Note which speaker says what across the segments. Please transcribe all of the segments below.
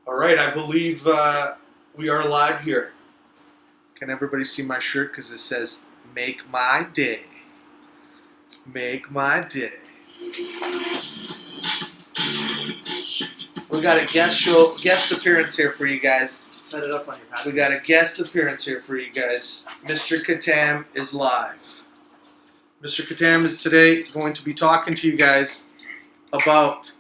Speaker 1: All right, I believe we are live here. Can everybody see my shirt? Because it says, "Make my day. Make my day." We got a guest appearance here for you guys.
Speaker 2: Set it up on your pad.
Speaker 1: We got a guest appearance here for you guys. Mr. Katam is live. Mr. Katam is today going to be talking to you guys about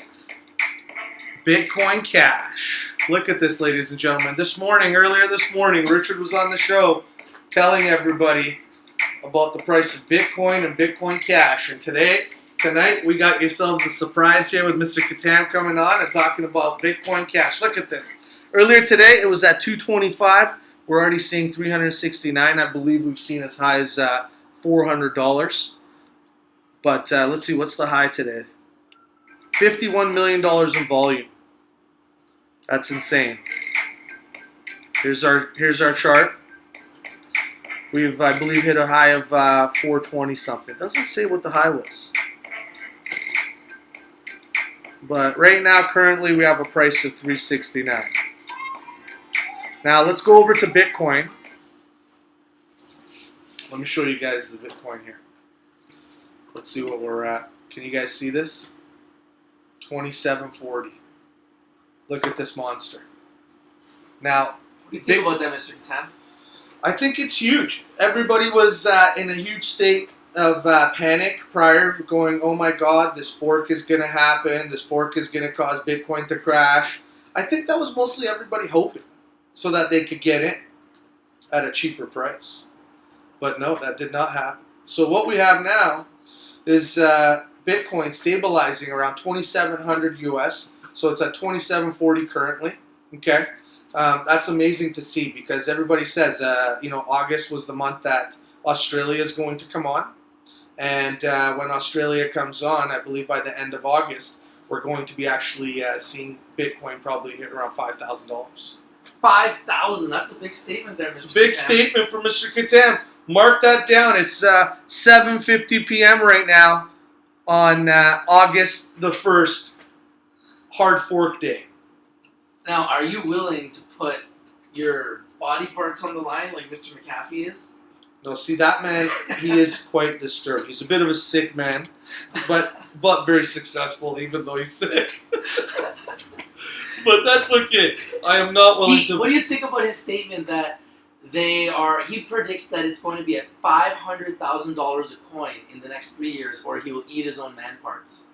Speaker 1: Bitcoin Cash. Look at this, ladies and gentlemen. Earlier this morning, Richard was on the show telling everybody about the price of Bitcoin and Bitcoin Cash. And tonight, we got yourselves a surprise here with Mr. Katam coming on and talking about Bitcoin Cash. Look at this. Earlier today, it was at $225. We're already seeing $369. I believe we've seen as high as $400. But let's see, what's the high today? $51 million in volume. That's insane. Here's our chart. We've, I believe, hit a high of 420 something. It doesn't say what the high was. But right now, currently, we have a price of $369. Now, let's go over to Bitcoin. Let me show you guys the Bitcoin here. Let's see what we're at. Can you guys see this? 2740. Look at this monster. Now,
Speaker 2: what do you think about that, Mr. Katam?
Speaker 1: I think it's huge. Everybody was in a huge state of panic prior, going, oh my God, this fork is going to happen. This fork is going to cause Bitcoin to crash. I think that was mostly everybody hoping so that they could get in at a cheaper price. But no, that did not happen. So what we have now is Bitcoin stabilizing around 2,700 US. So it's at 2740 currently. Okay, that's amazing to see because everybody says, August was the month that Australia is going to come on, and when Australia comes on, I believe by the end of August, we're going to be actually seeing Bitcoin probably hit around $5,000.
Speaker 2: 5,000. That's a big statement there, Mr.
Speaker 1: It's a big statement from Mr. Katam. Mark that down. It's 7:50 p.m. right now on August the 1st. Hard fork day.
Speaker 2: Now, are you willing to put your body parts on the line like Mr. McAfee is?
Speaker 1: No, see that man, he is quite disturbed. He's a bit of a sick man, but very successful even though he's sick. But that's okay. I am not willing to...
Speaker 2: What do you think about his statement that he predicts that it's going to be at $500,000 a coin in the next 3 years, or he will eat his own man parts?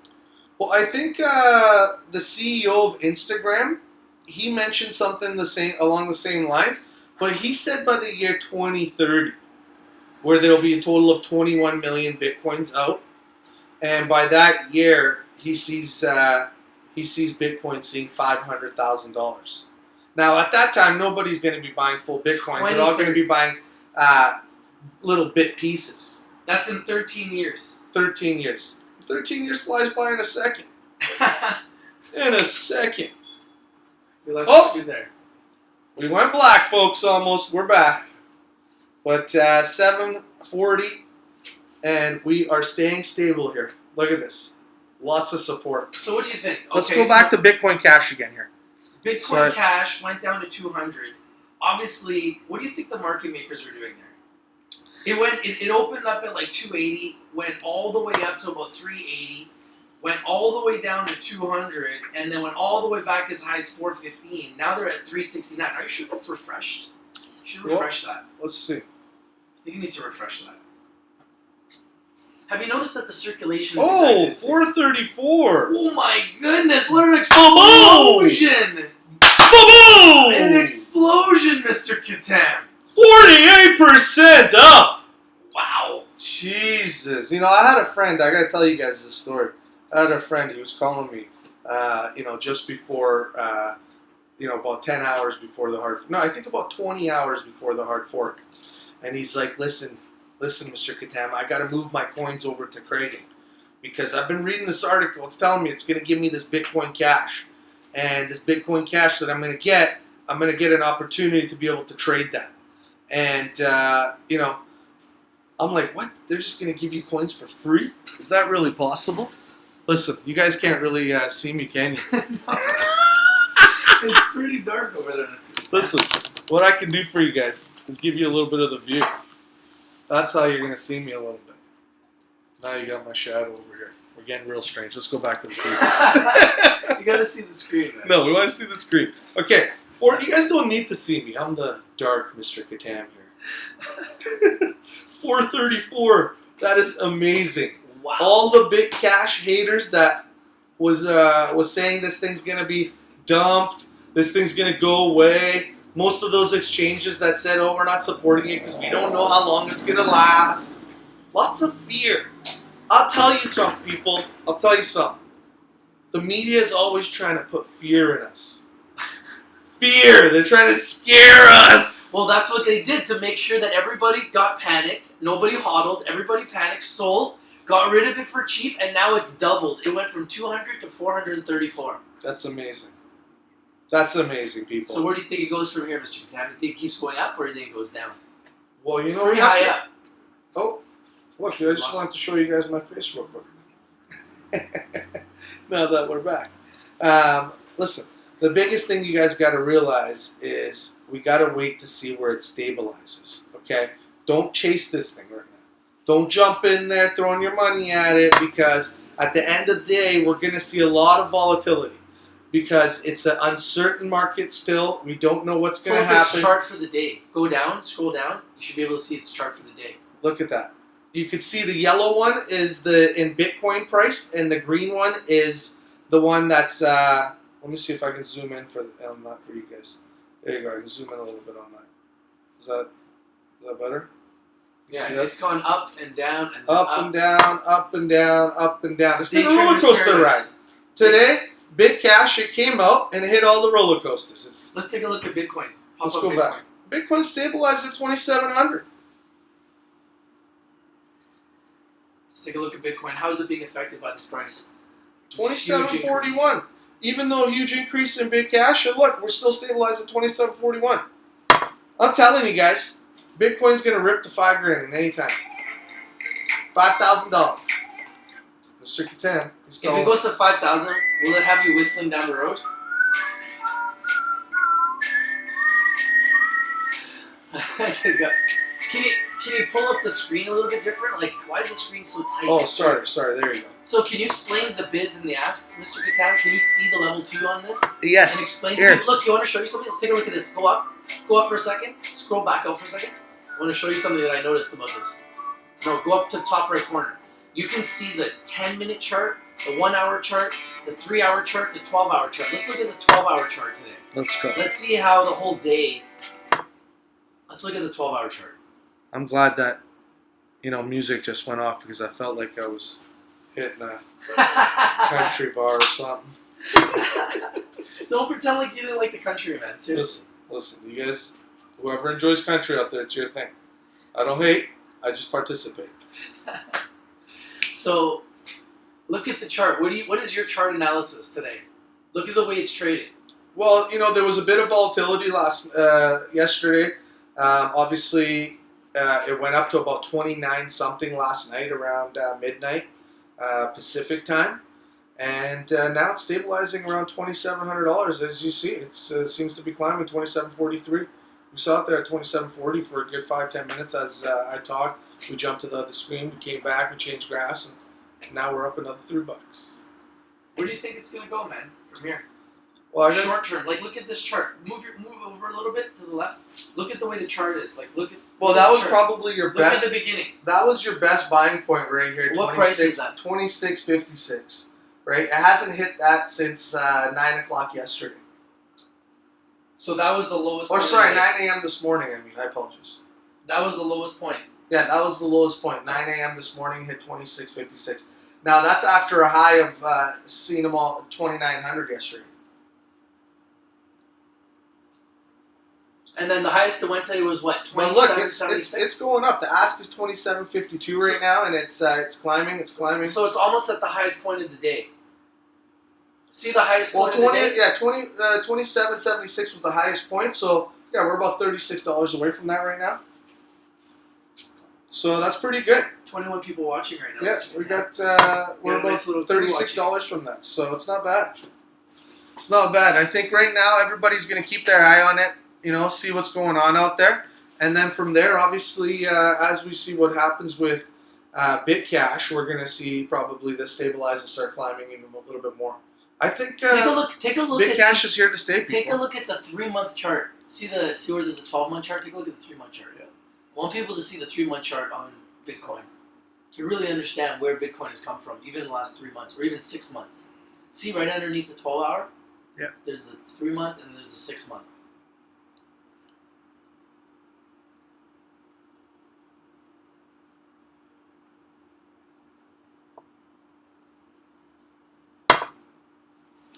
Speaker 1: Well, I think the CEO of Instagram, he mentioned something along the same lines, but he said by the year 2030, where there will be a total of 21 million Bitcoins out, and by that year, he sees Bitcoin seeing $500,000. Now, at that time, nobody's going to be buying full Bitcoins. They're all going to be buying little bit pieces.
Speaker 2: That's in 13 years.
Speaker 1: 13 years. 13 years flies by in a second. In a second.
Speaker 2: There.
Speaker 1: We went black, folks, almost. We're back. But 740, and we are staying stable here. Look at this. Lots of support.
Speaker 2: So what do you think?
Speaker 1: Let's go back to Bitcoin Cash again here.
Speaker 2: Bitcoin Cash went down to 200. Obviously, what do you think the market makers were doing there? It opened up at like 280, went all the way up to about 380, went all the way down to 200, and then went all the way back as high as 415. Now they're at 369. Are you sure that's refreshed? You should refresh that.
Speaker 1: Let's see.
Speaker 2: I think you need to refresh that. Have you noticed that the circulation is
Speaker 1: 434.
Speaker 2: Oh my goodness, what an explosion!
Speaker 1: Boom!
Speaker 2: An explosion, Mr. Katam.
Speaker 1: 48% up!
Speaker 2: Wow.
Speaker 1: Jesus. I had a friend, I gotta tell you guys this story. I had a friend, he was calling me, just before, about 10 hours before the hard fork. No, I think about 20 hours before the hard fork. And he's like, listen, Mr. Katam, I gotta move my coins over to Kraken. Because I've been reading this article, it's telling me it's gonna give me this Bitcoin Cash. And this Bitcoin Cash that I'm gonna get an opportunity to be able to trade that. And, I'm like, what? They're just going to give you coins for free? Is that really possible? Listen, you guys can't really see me, can you?
Speaker 2: It's pretty dark over there.
Speaker 1: Listen, what I can do for you guys is give you a little bit of the view. That's how you're going to see me a little bit. Now you got my shadow over here. We're getting real strange. Let's go back to the feed.
Speaker 2: You got to see the screen, man.
Speaker 1: No, we want to see the screen. Okay, you guys don't need to see me. I'm the dark Mr. Catan here. 434. That is amazing.
Speaker 2: Wow.
Speaker 1: All the big cash haters that was saying this thing's going to be dumped, this thing's going to go away. Most of those exchanges that said, oh, we're not supporting it because we don't know how long it's going to last. Lots of fear. I'll tell you something, people. I'll tell you something. The media is always trying to put fear in us. Fear. They're trying to scare us.
Speaker 2: Well, that's what they did to make sure that everybody got panicked. Nobody hodled. Everybody panicked, sold, got rid of it for cheap, and now it's doubled. It went from 200 to 434.
Speaker 1: That's amazing. That's amazing, people.
Speaker 2: So where do you think it goes from here, Mr. Catan? Do you think it keeps going up or do you think it goes down?
Speaker 1: Well, you
Speaker 2: It's
Speaker 1: know,
Speaker 2: pretty high up.
Speaker 1: Oh, look! I just wanted to show you guys my Facebook book. Now that we're back, listen. The biggest thing you guys got to realize is we got to wait to see where it stabilizes. Okay, don't chase this thing right now. Don't jump in there throwing your money at it because at the end of the day, we're going to see a lot of volatility because it's an uncertain market still. We don't know what's going to happen.
Speaker 2: Its chart for the day. Go down, scroll down. You should be able to see its chart for the day.
Speaker 1: Look at that. You can see the yellow one is in Bitcoin price, and the green one is the one that's. Let me see if I can zoom in on that for you guys. There you go. I can zoom in a little bit on that. Is that better?
Speaker 2: Yeah, it's gone up and down and
Speaker 1: up and down, up and down, up and down. It's been a
Speaker 2: Day
Speaker 1: roller
Speaker 2: traders'
Speaker 1: coaster ride.
Speaker 2: paradise.
Speaker 1: Today, Big Cash, it came out and it hit all the roller coasters.
Speaker 2: Let's take a look at Bitcoin.
Speaker 1: Let's go back. Bitcoin stabilized at 2,700.
Speaker 2: Let's take a look at Bitcoin. How is it being affected by this price?
Speaker 1: 2741. Even though a huge increase in Big Cash, and look, we're still stabilized at 2741. I'm telling you guys, Bitcoin's gonna rip to $5,000 in any time. $5,000. Mr. Catan.
Speaker 2: If it goes to 5,000, will it have you whistling down the road? Can you pull up the screen a little bit different? Like, why is the screen so tight?
Speaker 1: Oh, sorry. There you go.
Speaker 2: So, can you explain the bids and the asks, Mr. Catan? Can you see the level 2 on this?
Speaker 1: Yes.
Speaker 2: And explain.
Speaker 1: Here.
Speaker 2: Look, you want to show you something? Take a look at this. Go up for a second. Scroll back up for a second. I want to show you something that I noticed about this. No, go up to the top right corner. You can see the 10-minute chart, the 1-hour chart, the 3-hour chart, the 12-hour chart. Let's look at the 12-hour chart today.
Speaker 1: Let's go.
Speaker 2: Let's see how the whole day. Let's look at the 12-hour chart.
Speaker 1: I'm glad that, music just went off because I felt like I was hitting a country bar or something.
Speaker 2: Don't pretend like you didn't like the country, man. Seriously.
Speaker 1: Listen, you guys, whoever enjoys country out there, it's your thing. I don't hate, I just participate.
Speaker 2: So, look at the chart. What is your chart analysis today? Look at the way it's traded.
Speaker 1: Well, there was a bit of volatility yesterday. Obviously, it went up to about 29 something last night around midnight Pacific time, and now it's stabilizing around $2,700. As you see, it seems to be climbing. 27.43. We saw it there at 27.40 for a good 5-10 minutes. As I talked, we jumped to the other screen. We came back. We changed graphs, and now we're up another $3.
Speaker 2: Where do you think it's gonna go, man? From here.
Speaker 1: Well,
Speaker 2: short term. Like, look at this chart. Move over a little bit to the left. Look at the way the chart is. Like, look at.
Speaker 1: Well, that was probably your best.
Speaker 2: Look at the beginning.
Speaker 1: That was your best buying point right here.
Speaker 2: What price is that?
Speaker 1: 26.56. Right. It hasn't hit that since 9 o'clock yesterday.
Speaker 2: So that was the lowest.
Speaker 1: Or sorry, 9 a.m. this morning. I apologize.
Speaker 2: That was the lowest point.
Speaker 1: Yeah, that was the lowest point. 9 a.m. this morning hit 26.56. Now that's after a high of seeing them all 2,900 yesterday.
Speaker 2: And then the highest it went today was what? 27.76.
Speaker 1: But look, it's going up. The ask is 27.52 right now, and it's climbing. It's climbing.
Speaker 2: So it's almost at the highest point of the day. See the highest point of the day?
Speaker 1: Yeah, 27.76 was the highest point. So yeah, we're about $36 away from that right now. So that's pretty good.
Speaker 2: 21 people watching right now.
Speaker 1: Yeah, we got we're about $36 from that. So it's not bad. It's not bad. I think right now everybody's going to keep their eye on it, see what's going on out there. And then from there, obviously, as we see what happens with Bitcash, we're going to see probably the stabilize and start climbing even a little bit more. I think
Speaker 2: take a look.
Speaker 1: Bitcash is here to stay.
Speaker 2: Take a look at the 3-month chart. See where there's a 12-month chart. Take a look at the 3-month chart.
Speaker 1: Yeah.
Speaker 2: I want people to see the 3-month chart on Bitcoin to really understand where Bitcoin has come from, even in the last 3 months or even 6 months. See right underneath the 12-hour.
Speaker 1: Yeah.
Speaker 2: There's the 3-month and there's the 6-month.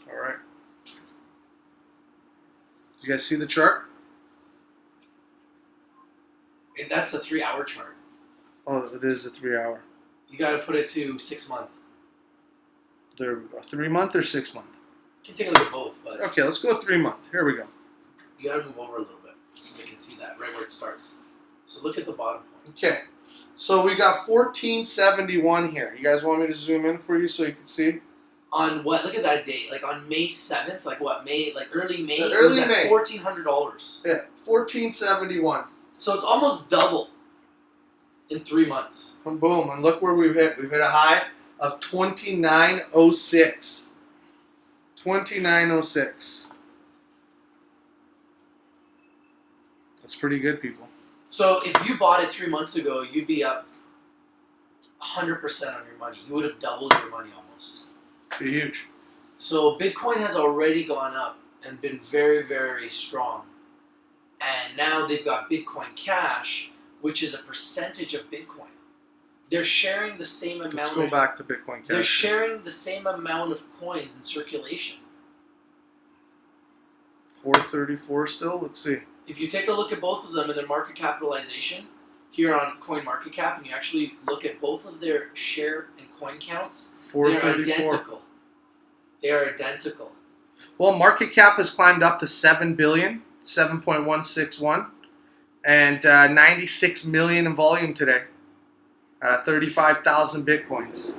Speaker 1: All right. You guys see the chart?
Speaker 2: And that's the 3-hour chart.
Speaker 1: Oh, it is a 3-hour.
Speaker 2: You got to put it to 6-month.
Speaker 1: There we go. 3-month or 6-month?
Speaker 2: You can take a look at both, but
Speaker 1: Okay, let's go 3-month. Here we go.
Speaker 2: you got to move over a little bit so they can see that right where it starts. So look at the bottom point.
Speaker 1: Okay. So we got 1471 here. You guys want me to zoom in for you so you can see?
Speaker 2: On what? Look at that date. Like on May 7th, like what? Early May.
Speaker 1: Early
Speaker 2: it was
Speaker 1: May.
Speaker 2: at $1,400.
Speaker 1: Yeah, 1471.
Speaker 2: So it's almost double in 3 months.
Speaker 1: And boom, and look where we've hit. We've hit a high of 2906. 2906. That's pretty good, people.
Speaker 2: So if you bought it 3 months ago, you'd be up 100% on your money. You would have doubled your money almost.
Speaker 1: Be huge.
Speaker 2: So Bitcoin has already gone up and been very, very strong. And now they've got Bitcoin Cash, which is a percentage of Bitcoin. They're sharing the same amount.
Speaker 1: Let's go back to Bitcoin Cash.
Speaker 2: They're sharing the same amount of coins in circulation.
Speaker 1: 434 still? Let's see.
Speaker 2: If you take a look at both of them and their market capitalization here on CoinMarketCap, and you actually look at both of their share and coin counts, they're
Speaker 1: 434.
Speaker 2: identical. They are identical.
Speaker 1: Well, market cap has climbed up to 7 billion, 7.161, and 96 million in volume today. 35,000 bitcoins.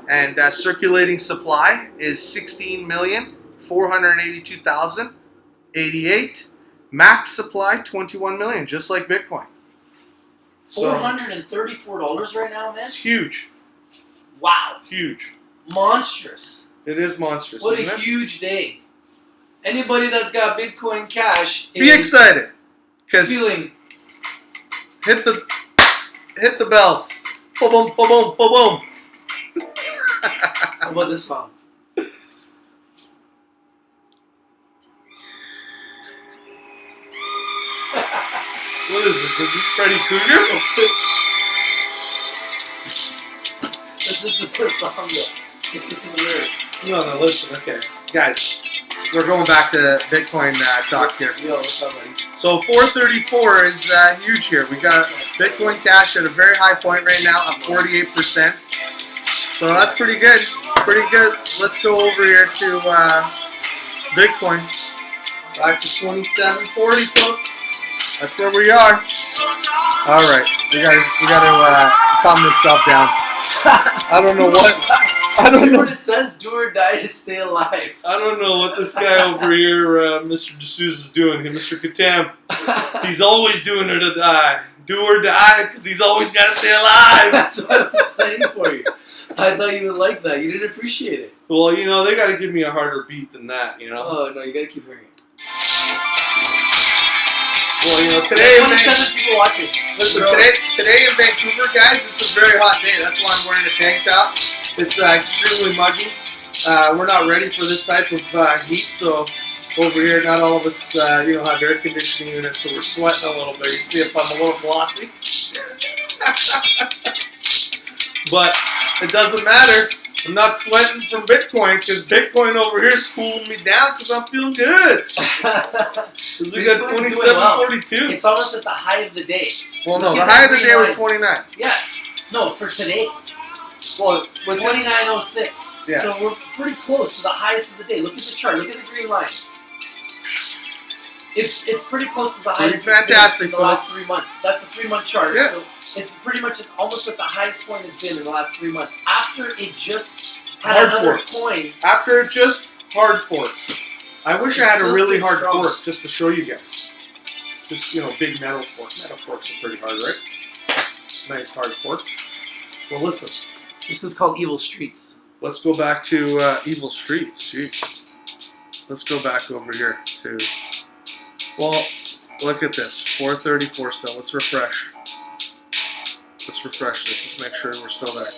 Speaker 1: And circulating supply is 16,482,088. Max supply 21 million, just like Bitcoin. So,
Speaker 2: $434 right now, man?
Speaker 1: it's huge.
Speaker 2: Wow.
Speaker 1: Huge.
Speaker 2: Monstrous.
Speaker 1: It is monstrous.
Speaker 2: What
Speaker 1: isn't
Speaker 2: a
Speaker 1: it?
Speaker 2: huge day. Anybody that's got Bitcoin Cash
Speaker 1: Be
Speaker 2: is
Speaker 1: excited, because
Speaker 2: feeling
Speaker 1: hit the bells. Boom, boom, boom, boom, boom, boom.
Speaker 2: How about this song?
Speaker 1: What is this? Is this Freddy Krueger?
Speaker 2: This is the first song though. It's just in the lyrics.
Speaker 1: No, listen, okay. Guys, we're going back to Bitcoin talk here.
Speaker 2: Yo, what's up, buddy?
Speaker 1: So 434 is huge here. We got Bitcoin Cash at a very high point right now, at 48%. So that's pretty good. Pretty good. Let's go over here to Bitcoin. Back to 2740, folks. That's where we are. All right, we gotta calm this stuff down. I don't know
Speaker 2: What it says, do or die to stay alive.
Speaker 1: I don't know what this guy over here, Mr. D'Souza, is doing here. Mr. Katam, he's always doing it to die. Do or die, because he's always got to stay alive.
Speaker 2: That's what I was playing for you. I thought you would like that. You didn't appreciate it.
Speaker 1: Well, they got to give me a harder beat than that,
Speaker 2: Oh, no, you got to keep hearing it.
Speaker 1: Well, today in
Speaker 2: people watching.
Speaker 1: Listen, today in Vancouver, guys, it's a very hot day. That's why I'm wearing a tank top. It's extremely muggy. We're not ready for this type of heat, so over here, not all of us, have air conditioning units, so we're sweating a little bit. You see if I'm a little glossy. But it doesn't matter. I'm not sweating from Bitcoin, because Bitcoin over here is cooling me down because I'm feeling good. Because we got 2742.
Speaker 2: It's almost at the height of the day.
Speaker 1: Well, no, the high of the day was 29.
Speaker 2: Yeah. No, for today.
Speaker 1: Well, with
Speaker 2: 2906.
Speaker 1: Yeah.
Speaker 2: So we're pretty close to the highest of the day. Look at the chart. Look at the green line. It's pretty close to the highest
Speaker 1: fantastic
Speaker 2: in the last 3 months. That's the 3-month chart.
Speaker 1: Yeah.
Speaker 2: So it's pretty much almost at the highest point it's been in the last 3 months. After it just Had
Speaker 1: Hard
Speaker 2: another
Speaker 1: fork.
Speaker 2: point.
Speaker 1: After it just hard fork. I wish I had a
Speaker 2: Still
Speaker 1: really
Speaker 2: stay
Speaker 1: hard
Speaker 2: strong.
Speaker 1: fork just to show you guys. Just, big metal fork. Metal forks are pretty hard, right? Nice hard fork. Well, listen.
Speaker 2: This is called Evil Streets.
Speaker 1: Let's go back to Evil Streets. Jeez. Let's go back over here to... Well, look at this. 434 still. Let's refresh. Let's refresh this. Let's make sure we're still there.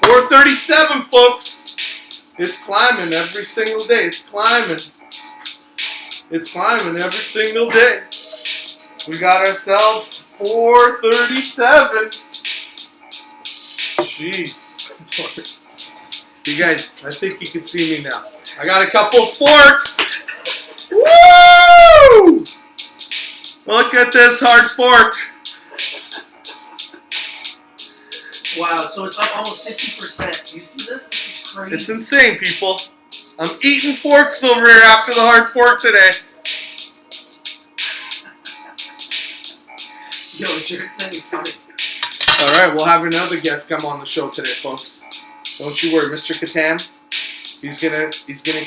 Speaker 1: 437, folks! It's climbing every single day. It's climbing. It's climbing every single day. We got ourselves 437. Jeez. You guys, I think you can see me now. I got a couple forks. Woo! Look at this hard fork.
Speaker 2: Wow, so it's up almost 50%. You see this? This is crazy.
Speaker 1: It's insane, people. I'm eating forks over here after the hard fork today.
Speaker 2: Yo, Jared said he's coming.
Speaker 1: Alright, we'll have another guest come on the show today, folks. Don't you worry, Mr. Catan. He's gonna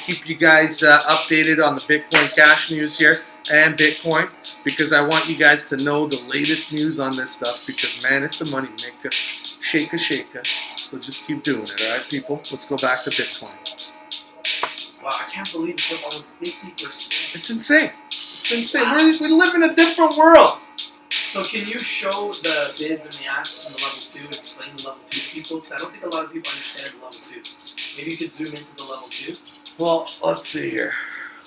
Speaker 1: keep you guys updated on the Bitcoin Cash news here and Bitcoin, because I want you guys to know the latest news on this stuff, because man, it's a money maker. Shaker, shaker. So just keep doing it, alright, people? Let's go back to Bitcoin.
Speaker 2: Wow, I can't believe it's up almost 50%.
Speaker 1: It's insane. It's insane. We live in a different world.
Speaker 2: So can you show the bids and the asks in the level 2 and explain the level 2 to people? Because I don't think a lot of people understand the level 2. Maybe you could zoom into the level 2.
Speaker 1: Well, let's see here.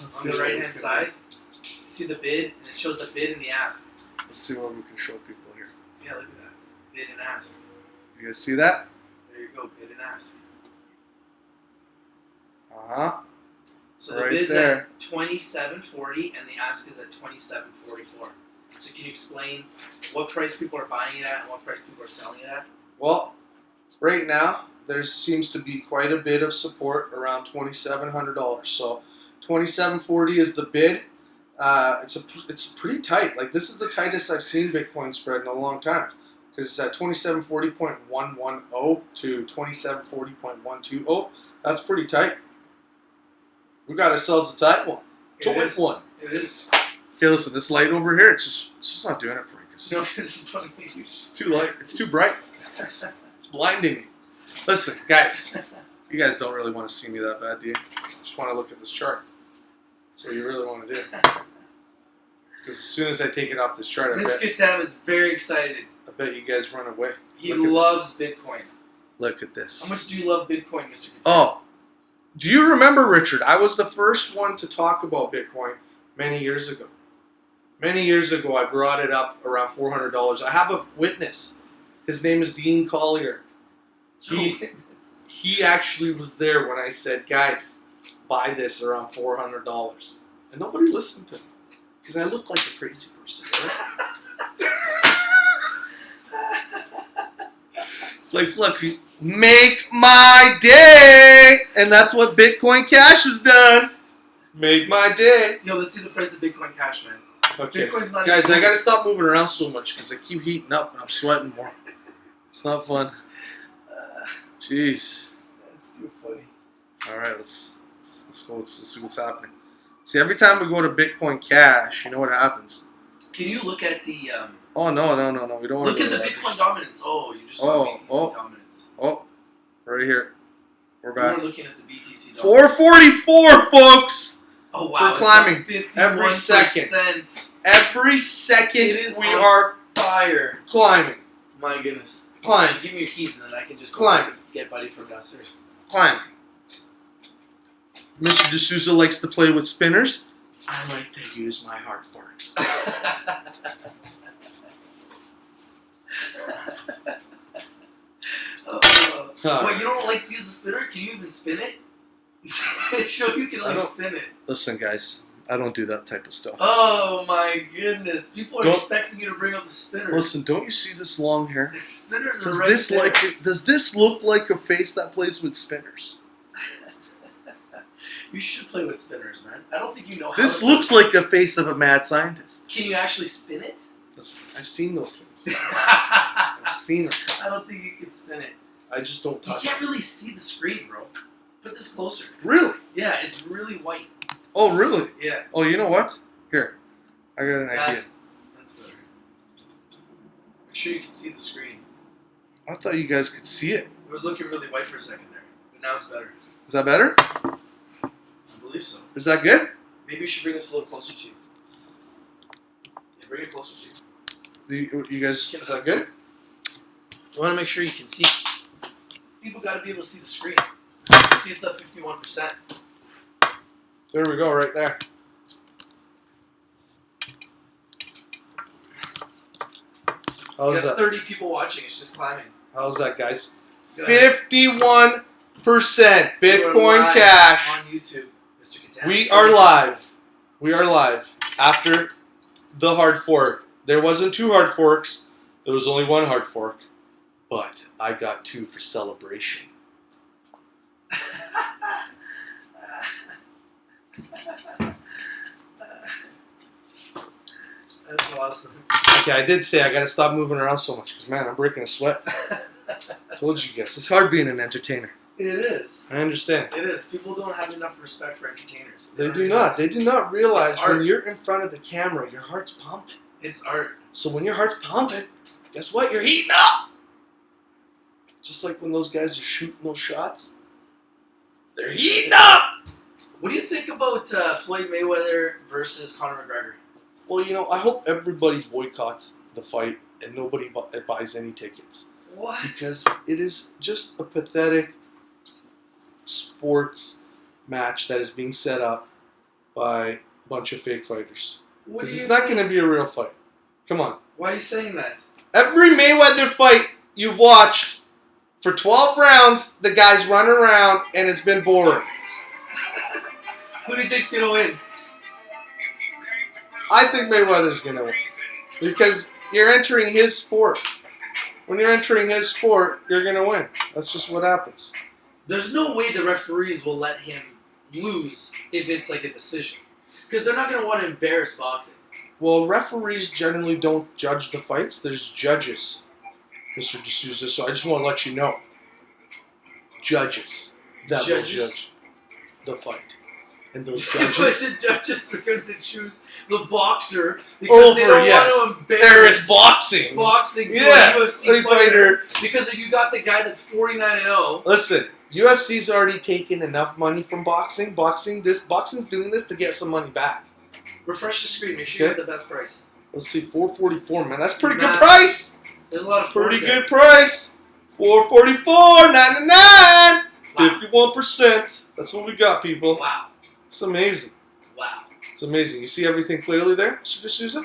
Speaker 2: On the right hand side, you see the bid, and it shows the bid and the ask.
Speaker 1: Let's see what we can show people here.
Speaker 2: Yeah, look at that. Bid and ask.
Speaker 1: You guys see that?
Speaker 2: There you go, bid and ask.
Speaker 1: Uh-huh.
Speaker 2: So the
Speaker 1: Right
Speaker 2: bid's
Speaker 1: there.
Speaker 2: at 27.40 and the ask is at 27.44. So can you explain what price people are buying it at and what price people are selling it at?
Speaker 1: Well, right now, there seems to be quite a bit of support around $2,700. So $2,740 is the bid. It's pretty tight. Like, this is the tightest I've seen Bitcoin spread in a long time. Because it's at 2740.110 to 2740.120. That's pretty tight. We got ourselves a tight one.
Speaker 2: It
Speaker 1: One.
Speaker 2: It is.
Speaker 1: Okay, listen, this light over here, it's just not doing it for me.
Speaker 2: No, this is funny.
Speaker 1: It's too light. It's too bright. It's blinding me. Listen, guys, you guys don't really want to see me that bad, do you? Just want to look at this chart. That's what you really want to do. Because as soon as I take it off this chart,
Speaker 2: Mr. Tam is very excited.
Speaker 1: I bet you guys run away.
Speaker 2: He
Speaker 1: Look at
Speaker 2: loves Bitcoin.
Speaker 1: Look at this.
Speaker 2: How much do you love Bitcoin, Mr. Tam?
Speaker 1: Oh, do you remember, Richard? I was the first one to talk about Bitcoin many years ago. Many years ago, I brought it up around $400. I have a witness. His name is Dean Collier. He actually was there when I said, guys, buy this around $400. And nobody listened to me. Because I look like a crazy person, right? Like, look, make my day! And that's what Bitcoin Cash has done. Made my day.
Speaker 2: Yo, let's see the price of Bitcoin Cash, man.
Speaker 1: Okay.
Speaker 2: Bitcoin's not
Speaker 1: Guys,
Speaker 2: even-
Speaker 1: I gotta stop moving around so much because I keep heating up and I'm sweating more. It's not fun. Jeez.
Speaker 2: That's too funny.
Speaker 1: Alright, let's go. Let's see what's happening. See, every time we go to Bitcoin Cash, you know what happens?
Speaker 2: Can you look at the
Speaker 1: Oh, no. We don't want
Speaker 2: look
Speaker 1: to
Speaker 2: at the Bitcoin dominance? Oh, you just saw BTC dominance.
Speaker 1: Oh, right here. We're
Speaker 2: We're
Speaker 1: back.
Speaker 2: looking at the BTC dominance.
Speaker 1: 444, folks!
Speaker 2: Oh wow,
Speaker 1: We're climbing
Speaker 2: it's
Speaker 1: every second.
Speaker 2: 51%.
Speaker 1: Every second
Speaker 2: It is
Speaker 1: we
Speaker 2: on
Speaker 1: are
Speaker 2: fire.
Speaker 1: climbing.
Speaker 2: My goodness.
Speaker 1: Climbing.
Speaker 2: Give me your keys and then I can just
Speaker 1: Climbing.
Speaker 2: get buddy from downstairs.
Speaker 1: Climbing. Mr. D'Souza likes to play with spinners. I like to use my hard forks.
Speaker 2: What, you don't like to use the spinner? Can you even spin it? Show you can only spin it.
Speaker 1: Listen, guys, I don't do that type of stuff.
Speaker 2: Oh my goodness. People are
Speaker 1: Don't-
Speaker 2: expecting you to bring up the spinner.
Speaker 1: Listen, don't you see this long hair?
Speaker 2: Spinners are
Speaker 1: Does
Speaker 2: right
Speaker 1: this
Speaker 2: there.
Speaker 1: does this look like a face that plays with spinners?
Speaker 2: You should play with spinners, man. I don't think you know how
Speaker 1: This
Speaker 2: to
Speaker 1: looks like a face of a mad scientist.
Speaker 2: Can you actually spin it?
Speaker 1: Listen, I've seen those things.
Speaker 2: I
Speaker 1: I've seen them.
Speaker 2: don't think you can spin it.
Speaker 1: I just don't
Speaker 2: You
Speaker 1: touch
Speaker 2: can't
Speaker 1: it.
Speaker 2: really see the screen, bro. Put this closer.
Speaker 1: Really?
Speaker 2: Yeah, it's really white.
Speaker 1: Oh, really?
Speaker 2: Yeah.
Speaker 1: Oh, you know what? Here, I got an idea.
Speaker 2: That's better. Make sure you can see the screen.
Speaker 1: I thought you guys could see it.
Speaker 2: It was looking really white for a second there, but now it's better.
Speaker 1: Is that better?
Speaker 2: I believe so.
Speaker 1: Is that good?
Speaker 2: Maybe you should bring this a little closer to you. Yeah, bring it closer to you.
Speaker 1: You guys, is that good?
Speaker 2: You want to make sure you can see. People got to be able to see the screen. See, it's up 51%.
Speaker 1: There we go, right there.
Speaker 2: You
Speaker 1: How's
Speaker 2: got
Speaker 1: that?
Speaker 2: 30 people watching. It's just climbing.
Speaker 1: How's that, guys?
Speaker 2: Go ahead.
Speaker 1: 51%
Speaker 2: You are
Speaker 1: Bitcoin
Speaker 2: live
Speaker 1: Cash.
Speaker 2: on YouTube, Mr. Catan.
Speaker 1: We are live. We are live after the hard fork. There wasn't 2 hard forks. There was only 1 hard fork. But I got 2 for celebration.
Speaker 2: That's awesome.
Speaker 1: Okay, I did say I gotta stop moving around so much because, man, I'm breaking a sweat. Told you guys. It's hard being an entertainer.
Speaker 2: It is.
Speaker 1: I understand.
Speaker 2: It is. People don't have enough respect for entertainers.
Speaker 1: They
Speaker 2: don't
Speaker 1: do not.
Speaker 2: realize
Speaker 1: They do not realize
Speaker 2: It's
Speaker 1: when
Speaker 2: art.
Speaker 1: you're in front of the camera, your heart's pumping.
Speaker 2: It's art.
Speaker 1: So when your heart's pumping, guess what? You're heating up. Just like when those guys are shooting those shots, they're heating up.
Speaker 2: What do you think about Floyd Mayweather versus Conor McGregor?
Speaker 1: Well, you know, I hope everybody boycotts the fight and nobody buys any tickets
Speaker 2: What?
Speaker 1: because it is just a pathetic sports match that is being set up by a bunch of fake fighters.
Speaker 2: What do
Speaker 1: Because
Speaker 2: you
Speaker 1: it's not
Speaker 2: mean?
Speaker 1: going to be a real fight. Come on.
Speaker 2: Why are you saying that?
Speaker 1: Every Mayweather fight you've watched for 12 rounds, the guy's run around and it's been boring.
Speaker 2: Who do you think's gonna win?
Speaker 1: I think Mayweather's going to win because you're entering his sport. When you're entering his sport, you're going to win. That's just what happens.
Speaker 2: There's no way the referees will let him lose if it's like a decision, because they're not gonna want to embarrass boxing.
Speaker 1: Well, referees generally don't judge the fights. There's judges, Mr. D'Souza. So I just want to let you know. Judges that will
Speaker 2: Judges?
Speaker 1: judge the fight. And those
Speaker 2: But
Speaker 1: judges...
Speaker 2: the judges are going to choose the boxer because they don't want to embarrass
Speaker 1: boxing.
Speaker 2: boxing to
Speaker 1: Yeah,
Speaker 2: a UFC
Speaker 1: fighter.
Speaker 2: fighter. Because if you got the guy that's 49-0,
Speaker 1: Listen, UFC's already taken enough money from boxing. Boxing's doing this to get some money back.
Speaker 2: refresh the screen. Make sure you
Speaker 1: Okay.
Speaker 2: get the best price.
Speaker 1: Let's see, $4.44, man. That's a pretty good
Speaker 2: Massive.
Speaker 1: price.
Speaker 2: There's a lot of
Speaker 1: Pretty
Speaker 2: fours there.
Speaker 1: good price. $4.44.99. 51%. That's what we got, people.
Speaker 2: Wow.
Speaker 1: It's amazing.
Speaker 2: Wow.
Speaker 1: It's amazing. You see everything clearly there, Mr. D'Souza?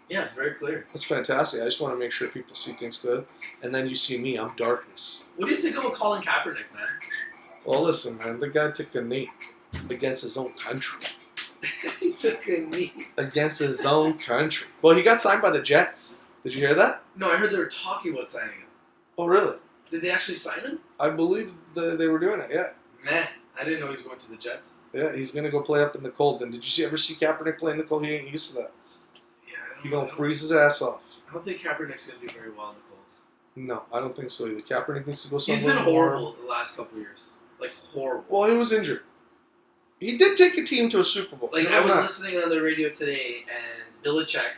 Speaker 2: Yeah, it's very clear.
Speaker 1: That's fantastic. I just want to make sure people see things good. And then you see me. I'm darkness.
Speaker 2: What do you think about Colin Kaepernick, man?
Speaker 1: Well, listen, man. The guy took a knee against his own country.
Speaker 2: He took a knee.
Speaker 1: Against his own country. Well, he got signed by the Jets. Did you hear that?
Speaker 2: No, I heard they were talking about signing him.
Speaker 1: Oh, really?
Speaker 2: Did they actually sign him?
Speaker 1: I believe they were doing it, yeah.
Speaker 2: Man, I didn't know he was going to the Jets.
Speaker 1: Yeah, he's going to go play up in the cold. And did you ever see Kaepernick play in the cold? He ain't used to that.
Speaker 2: Yeah,
Speaker 1: He's going to freeze his ass off.
Speaker 2: I don't think Kaepernick's going to do very well in the cold.
Speaker 1: No, I don't think so either. Kaepernick needs to go
Speaker 2: He's
Speaker 1: somewhere
Speaker 2: been
Speaker 1: more-
Speaker 2: horrible the last couple of years. Like, horrible.
Speaker 1: Well, he was injured. He did take a team to a Super Bowl.
Speaker 2: Like,
Speaker 1: You know
Speaker 2: I was
Speaker 1: that.
Speaker 2: listening on the radio today, and Belichick,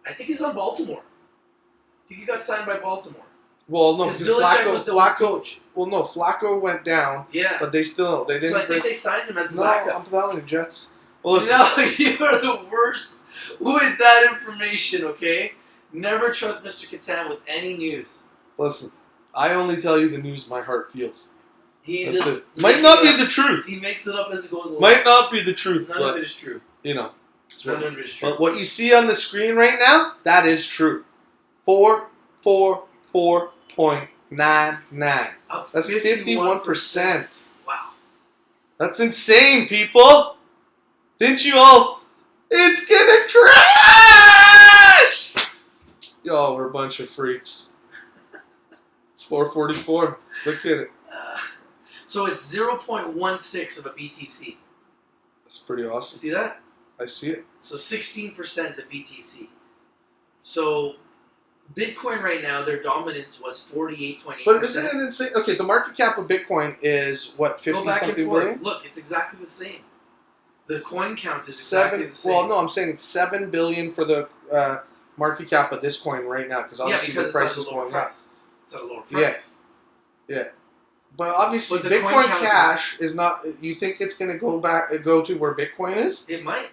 Speaker 2: I think he's on Baltimore. I think he got signed by Baltimore.
Speaker 1: Well, no,
Speaker 2: Because
Speaker 1: because
Speaker 2: Belichick was the one coach.
Speaker 1: Well, no, Flacco went down,
Speaker 2: Yeah.
Speaker 1: but they didn't.
Speaker 2: So I think they signed him as the
Speaker 1: No,
Speaker 2: backup.
Speaker 1: I'm telling you, Jets. Well, listen,
Speaker 2: No, you are the worst with that information, okay? Never trust Mr. Catan with any news.
Speaker 1: listen. I only tell you the news my heart feels.
Speaker 2: He's
Speaker 1: That's
Speaker 2: just
Speaker 1: it. Might not be
Speaker 2: making it
Speaker 1: the truth.
Speaker 2: up. He makes it up as it goes along.
Speaker 1: Might not be the truth,
Speaker 2: None of
Speaker 1: but
Speaker 2: it is true.
Speaker 1: you know. It's
Speaker 2: None
Speaker 1: what-
Speaker 2: of it is true.
Speaker 1: But what you see on the screen right now, that is true. 444.99.
Speaker 2: Up
Speaker 1: That's 51%.
Speaker 2: Wow.
Speaker 1: That's insane, people. Didn't you all? It's gonna crash! Yo, we're a bunch of freaks. It's 444. Look at it.
Speaker 2: So it's 0.16 of a BTC.
Speaker 1: That's pretty awesome.
Speaker 2: See that?
Speaker 1: I see it.
Speaker 2: So 16% of BTC. So Bitcoin right now, their dominance was 48.8%.
Speaker 1: But isn't it insane? Okay, the market cap of Bitcoin is what, 50
Speaker 2: Go back and
Speaker 1: something
Speaker 2: forth.
Speaker 1: billion?
Speaker 2: Look, it's exactly the same. The coin count is
Speaker 1: Seven.
Speaker 2: exactly the same.
Speaker 1: Well, no, I'm saying it's 7 billion for the market cap of this coin right now, because obviously
Speaker 2: because
Speaker 1: the
Speaker 2: it's
Speaker 1: price
Speaker 2: at
Speaker 1: is
Speaker 2: a lower
Speaker 1: going up.
Speaker 2: price. It's at a lower price.
Speaker 1: Yeah. But obviously,
Speaker 2: But the coin
Speaker 1: Bitcoin
Speaker 2: count
Speaker 1: Cash is not. You think it's going to go to where Bitcoin is
Speaker 2: It might.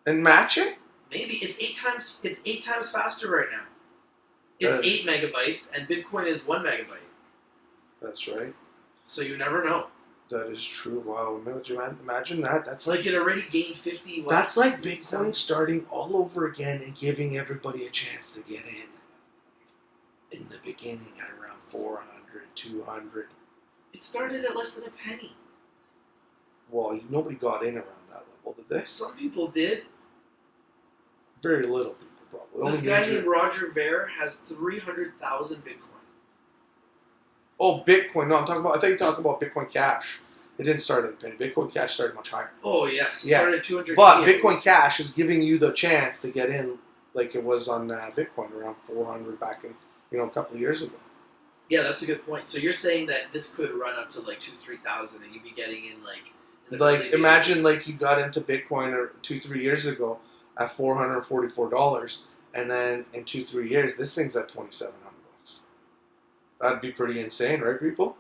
Speaker 1: and match it?
Speaker 2: Maybe it's 8 times. It's 8 times faster right now. It's 8 megabytes, and Bitcoin is 1 megabyte.
Speaker 1: That's right.
Speaker 2: So you never know.
Speaker 1: That is true. Wow, imagine that. That's
Speaker 2: Like it already gained 50.
Speaker 1: that's like
Speaker 2: 57.
Speaker 1: Bitcoin starting all over again and giving everybody a chance to get in. In the beginning, at around 400, 200.
Speaker 2: It started at less than a penny.
Speaker 1: Well, nobody got in around that level, did they?
Speaker 2: Some people did.
Speaker 1: Very little people, probably.
Speaker 2: This
Speaker 1: Only
Speaker 2: guy named Roger Ver has 300,000 Bitcoin.
Speaker 1: Oh, Bitcoin. No, I'm talking about. I thought you were talking about Bitcoin Cash. It didn't start at a penny. Bitcoin Cash started much higher.
Speaker 2: Oh yes, it
Speaker 1: Yeah.
Speaker 2: started at 200.
Speaker 1: But Bitcoin Cash is giving you the chance to get in, like it was on Bitcoin around 400 back in, a couple of years ago.
Speaker 2: Yeah, that's a good point. So you're saying that this could run up to like 2,000-3,000, and you'd be getting in like. In the early days
Speaker 1: Imagine
Speaker 2: of-
Speaker 1: like you got into Bitcoin 2-3 years ago at $444, and then in 2-3 years this thing's at $2,700. That'd be pretty insane, right, people?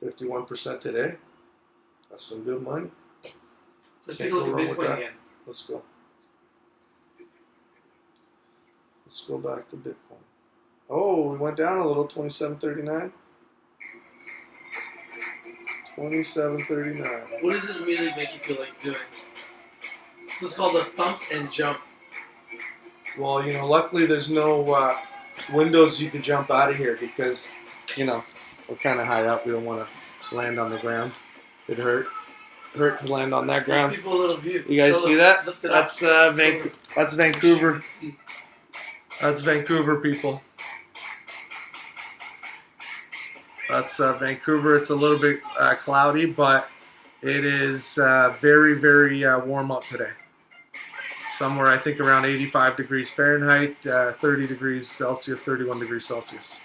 Speaker 1: 51% today. That's some good money.
Speaker 2: Let's
Speaker 1: Can't
Speaker 2: take a look
Speaker 1: go
Speaker 2: at
Speaker 1: wrong with
Speaker 2: Bitcoin
Speaker 1: that.
Speaker 2: again.
Speaker 1: Let's go. Let's go back to Bitcoin. Oh, we went down a little. 27.39. 27.39.
Speaker 2: What does this music make you feel like doing? This is called a thump and jump.
Speaker 1: Well, luckily there's no windows you can jump out of here because, we're kind of high up. We don't want to land on the ground. It hurt to land on that
Speaker 2: Give
Speaker 1: ground.
Speaker 2: people a little view.
Speaker 1: You guys see that?
Speaker 2: Lift it up.
Speaker 1: That's Vancouver.
Speaker 2: Let's see.
Speaker 1: That's Vancouver, people. That's Vancouver. It's a little bit cloudy, but it is very, very warm up today. Somewhere, I think, around 85 degrees Fahrenheit, 30 degrees Celsius, 31 degrees Celsius.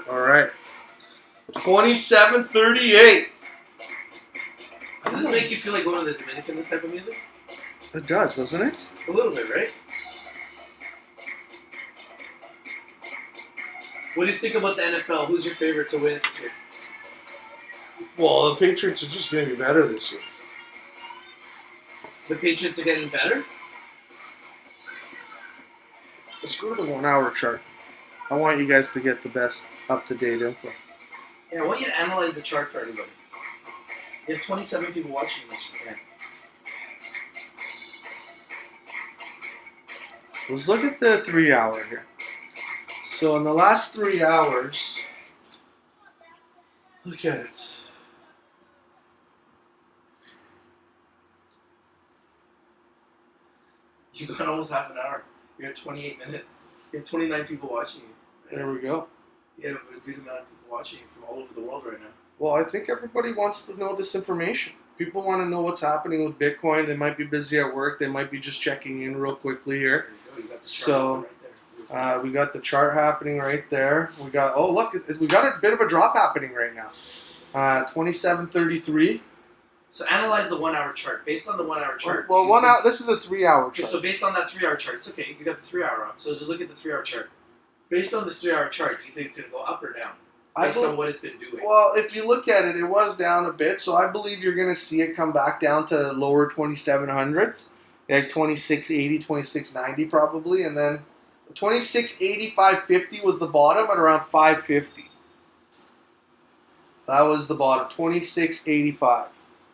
Speaker 1: All right. 27.38.
Speaker 2: Does this make you feel like going to the Dominican, this type of music?
Speaker 1: It does, doesn't it?
Speaker 2: A little bit, right? What do you think about the NFL? Who's your favorite to win it this year?
Speaker 1: Well, the Patriots are just going to be better this year.
Speaker 2: The Patriots are getting better?
Speaker 1: Let's go to the 1 hour chart. I want you guys to get the best up-to-date info.
Speaker 2: Yeah, I want you to analyze the chart for everybody. You have 27 people watching this. Yeah.
Speaker 1: Let's look at the 3 hour here. So in the last 3 hours, look at it.
Speaker 2: You got almost half an hour. You're at 28 minutes. You have 29 people watching you. Right?
Speaker 1: There we go.
Speaker 2: You have a good amount of people watching you from all over the world right now.
Speaker 1: Well, I think everybody wants to know this information. People want to know what's happening with Bitcoin. They might be busy at work. They might be just checking in real quickly here.
Speaker 2: There you go. You got the chart
Speaker 1: So,
Speaker 2: right there.
Speaker 1: We got the chart happening right there. We got, oh look, we got a bit of a drop happening right now. 27.33.
Speaker 2: So analyze the 1 hour chart. Based on the 1 hour chart.
Speaker 1: Well,
Speaker 2: you
Speaker 1: 1
Speaker 2: think-
Speaker 1: hour. This is a 3 hour
Speaker 2: Okay,
Speaker 1: chart.
Speaker 2: so based on that 3 hour chart, it's okay. You got the 3 hour up. So just look at the 3 hour chart. Based on this 3 hour chart, do you think it's going to go up or down? Based on what it's been doing.
Speaker 1: Well, if you look at it, it was down a bit, so I believe you're going to see it come back down to lower 2700s, like 2680, 2690 probably, and then 2680, 550 was the bottom at around 550. That was the bottom, 2685.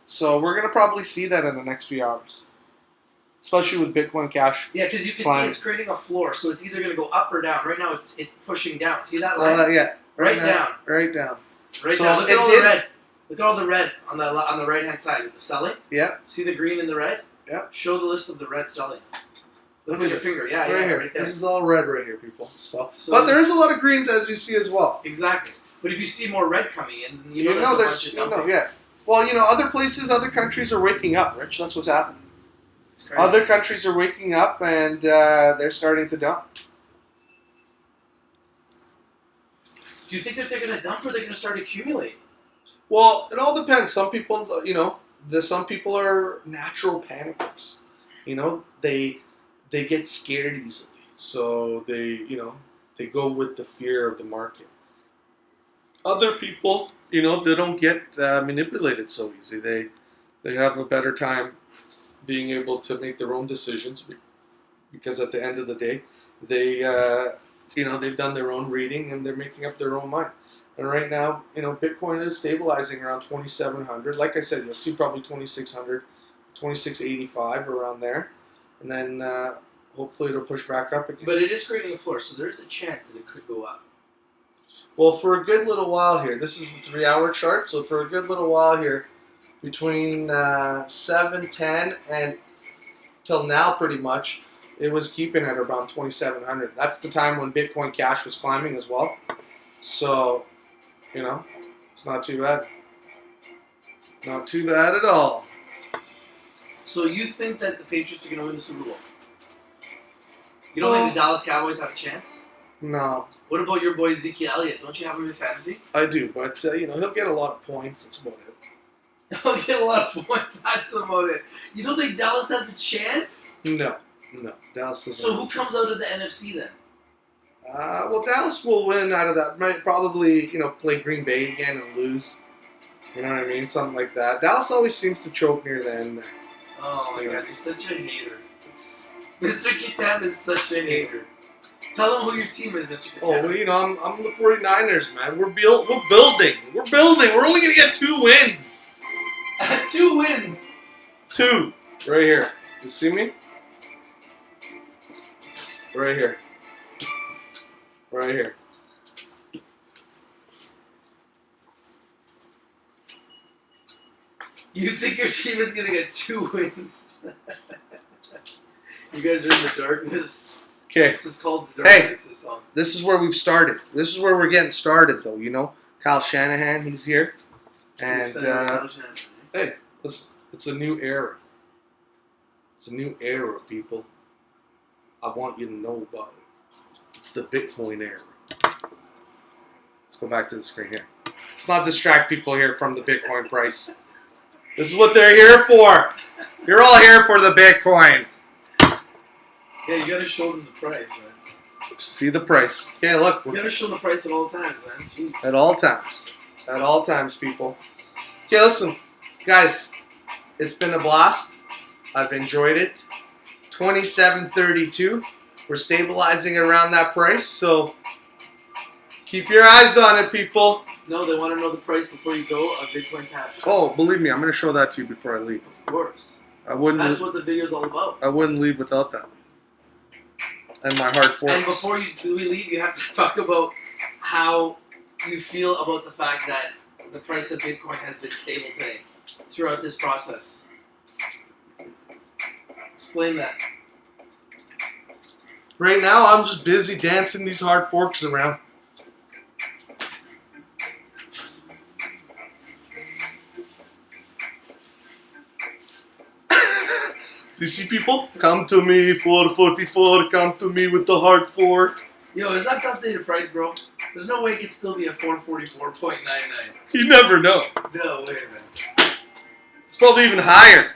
Speaker 1: So we're going to probably see that in the next few hours, especially with Bitcoin Cash.
Speaker 2: Yeah, because you can
Speaker 1: Fine.
Speaker 2: see it's creating a floor, so it's either going to go up or down. Right now, it's pushing down. See that line?
Speaker 1: Yeah.
Speaker 2: Right
Speaker 1: now,
Speaker 2: down.
Speaker 1: Right down.
Speaker 2: Right
Speaker 1: So
Speaker 2: down. Look
Speaker 1: it
Speaker 2: at all
Speaker 1: did-
Speaker 2: the red. Look at all the red on the right hand side with the selling.
Speaker 1: Yeah.
Speaker 2: See the green and the red?
Speaker 1: Yeah.
Speaker 2: Show the list of the red selling. Look
Speaker 1: Look
Speaker 2: at
Speaker 1: at
Speaker 2: your
Speaker 1: it.
Speaker 2: finger. Yeah,
Speaker 1: Right
Speaker 2: yeah,
Speaker 1: here.
Speaker 2: right there.
Speaker 1: This is all red right here, people. So
Speaker 2: So-
Speaker 1: but there is a lot of greens, as you see as well.
Speaker 2: Exactly. But if you see more red coming in, you know
Speaker 1: You
Speaker 2: that's
Speaker 1: know,
Speaker 2: a bunch of dumping.
Speaker 1: yeah. Well, other places, other countries are waking up, Rich. That's what's happening.
Speaker 2: It's crazy.
Speaker 1: Other countries are waking up and they're starting to dump.
Speaker 2: Do you think that they're going to dump or they're going to start accumulating?
Speaker 1: Well, it all depends. Some people, some people are natural panickers. They get scared easily, so they go with the fear of the market. Other people, they don't get manipulated so easy. They have a better time being able to make their own decisions because at the end of the day, they've done their own reading and they're making up their own mind. And right now, Bitcoin is stabilizing around 2,700. Like I said, you'll see probably 2,600, 2,685 around there. And then hopefully it'll push back up again.
Speaker 2: But it is creating a floor, so there is a chance that it could go up.
Speaker 1: Well, for a good little while here, this is the 3-hour chart, so for a good little while here, between 7:10 and till now pretty much, it was keeping at around 2,700. That's the time when Bitcoin Cash was climbing as well. So, it's not too bad. Not too bad at all.
Speaker 2: So you think that the Patriots are going to win the Super Bowl? You don't think the Dallas Cowboys have a chance?
Speaker 1: No.
Speaker 2: What about your boy Ezekiel Elliott? Don't you have him in fantasy?
Speaker 1: I do, but he'll get a lot of points. That's about it.
Speaker 2: He'll get a lot of points. That's about it. You don't think Dallas has a chance?
Speaker 1: No. Dallas doesn't.
Speaker 2: So who comes out of the NFC then?
Speaker 1: Well, Dallas will win out of that. Might probably, play Green Bay again and lose. You know what I mean? Something like that. Dallas always seems to choke near the end there.
Speaker 2: Oh my God, you're such a hater. Mr. Kitab is such a hater. Tell him who your team is, Mr. Kitab.
Speaker 1: Oh, I'm the 49ers, man. We're building. We're only gonna get 2 wins.
Speaker 2: 2 wins.
Speaker 1: 2. Right here. You see me? Right here. Right here.
Speaker 2: You think your team is going to get 2 wins? You guys are in the darkness.
Speaker 1: Okay.
Speaker 2: This is called the darkness. This song.
Speaker 1: This is where we've started. This is where we're getting started, though. Kyle Shanahan, he's here. And, hey, listen, it's a new era. It's a new era, people. I want you to know about it. It's the Bitcoin era. Let's go back to the screen here. Let's not distract people here from the Bitcoin price. This is what they're here for. You're all here for the Bitcoin.
Speaker 2: Yeah, you gotta show them the price, man.
Speaker 1: See the price. Okay, look.
Speaker 2: You gotta show them the price at all times, man. Jeez.
Speaker 1: At all times. At all times, people. Okay, listen. Guys, it's been a blast. I've enjoyed it. 27.32. We're stabilizing around that price, so keep your eyes on it, people.
Speaker 2: No, they want to know the price before you go on Bitcoin Cash.
Speaker 1: Oh, believe me, I'm going to show that to you before I leave.
Speaker 2: Of course.
Speaker 1: I wouldn't.
Speaker 2: That's what the video's all about.
Speaker 1: I wouldn't leave without that. And my hard forks.
Speaker 2: And before we leave, you have to talk about how you feel about the fact that the price of Bitcoin has been stable today throughout this process. Explain that.
Speaker 1: Right now, I'm just busy dancing these hard forks around. You see people? Come to me, 444, come to me with the hard fork.
Speaker 2: Yo, is that the updated price, bro? There's no way it could still be a 444.99.
Speaker 1: You never know.
Speaker 2: No way, man.
Speaker 1: It's probably even higher.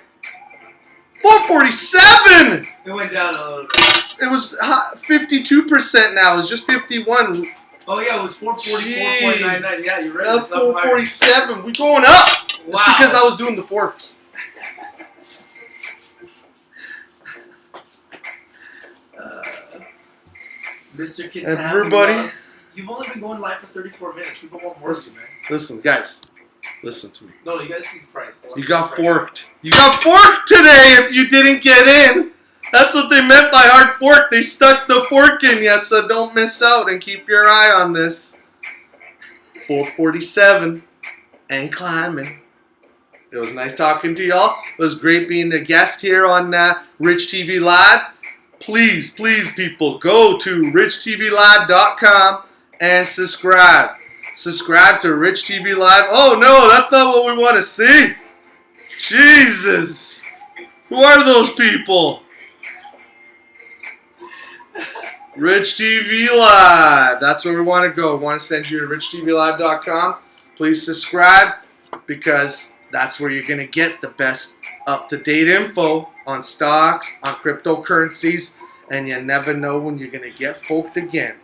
Speaker 1: 447!
Speaker 2: It went down a little bit.
Speaker 1: It was 52% now. It's just 51.
Speaker 2: Oh, yeah, it was 444.99. Yeah, you're right.
Speaker 1: Now it's 447. We're going up.
Speaker 2: Wow.
Speaker 1: It's because I was doing the forks.
Speaker 2: Mr. Kid
Speaker 1: Everybody.
Speaker 2: You've only been going live for 34 minutes. People want more of you, man.
Speaker 1: Listen, guys. Listen to me.
Speaker 2: No, you gotta see the price.
Speaker 1: You got forked. You got forked today if you didn't get in. That's what they meant by hard fork. They stuck the fork in you, so don't miss out and keep your eye on this. 447 and climbing. It was nice talking to y'all. It was great being a guest here on Rich TV Live. Please, please, people, go to richtvlive.com and subscribe. Subscribe to Rich TV Live. Oh, no, that's not what we want to see. Jesus. Who are those people? Rich TV Live. That's where we want to go. We want to send you to richtvlive.com. Please subscribe because that's where you're going to get the best up-to-date info on stocks, on cryptocurrencies, and you never know when you're going to get folked again.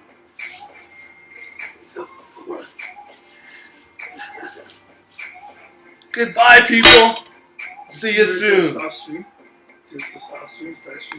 Speaker 1: Goodbye, people. See you soon.
Speaker 2: See if the soft stream starts.